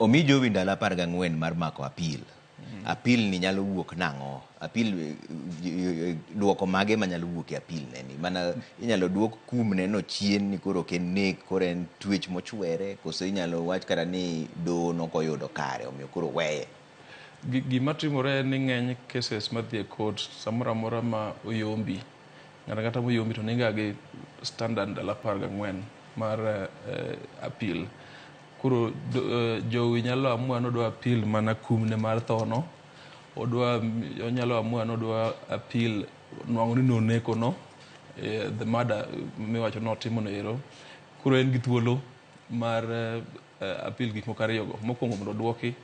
omi jowi ndalo 14 mar mako apil. Apil ni nyalo wuok nang'o? Apil duoko mage manyalo wuok e apil neni? Mana inyalo duok kumne no chien ni koro ken nek, koro en twech mochwere, koso inyalo wach kara ni doho nokoyudo kare omiyo koro weye. Gima timore ni ng'eny cases madhi e court samoro amora ma oyombi ng'ata kata moyombi to niga gi standard ndalo 14 mar apil. Koro jowi nyalo amua nodwa apil mana kumne mar thono, onyalo amua nodwa apil nwang'o ni noneko no, the murder miwacho notimo no ero. Koro en gi thuolo mar apil gik moko ariyo go. Mokwongo mondo oduoki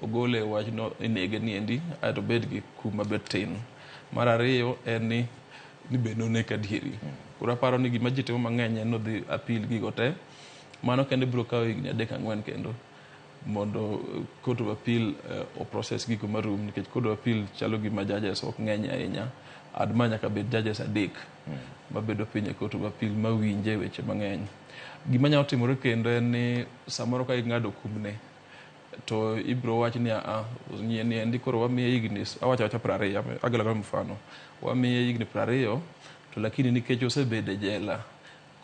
ogole wach no inege ni endi ato bed gi kuma bet tin. Mar ariyo en ni be noneke adieri. Koro aparo ni gima ji timo mang'eny en nodhi apil gigo te. Mano kende biro kawo higni 3-4 kendo mondo court of appeal o process gigo marum, nikech court of appeal chalo gima judges ok ng'eny ahinya. Adma nyaka bed judges 3 mabedo piny e court of appeal mawinje weche mang'eny. Gima nyalo timore kendo en ni samoro ka ing'ado kumne to ibiro wach ni ni endi koro wamiye higni awacha 20, agala mfano, wamiye higni 20 to lakini nikech osebede e jela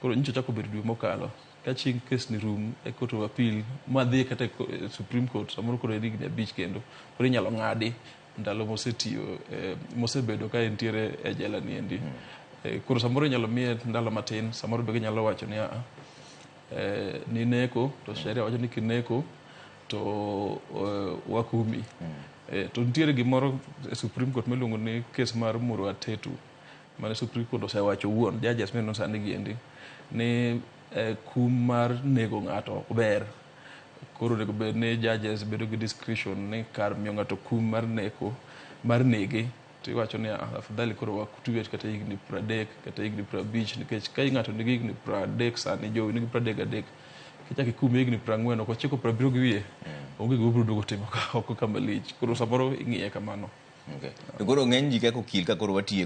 koro nyicho chako bedo dwe mokalo ka chieng' kes ni rum e court of appeal madhi kata Supreme Court samoro koro higni 5 kendo koro inyalo ng'adi ndalo mosetiyo mosebedo ka entiere e jela ni endi. Koro samoro inyalo miye ndalo matin, samoro be inyalo wacho ni ni neko to sheria wacho ni kineko to wakumi. To nitiere gimoro e Supreme Court miluongo ni kes mar Murwa Tetu mane Supreme Court osewacho wuon judges men sani giendi ni kum mar nego ng'ato ok ber. Koro nego bed ni judges bedo gi discretion ni kar miyo ng'ato kum mar neko mar nege to iwacho ni afadhali koro wakutwe kata higni 30 kata higni 50, nikech ka ng'ato nigi higni 30 sani jowi nigi 33 kichaki ikume higni 40 ok ochiko 70 gi wiye onge gima biro duogo timo oko kama lich. Koro samoro ing'iye kamano. To koro ng'eny ji kaka okil ka koro watiyo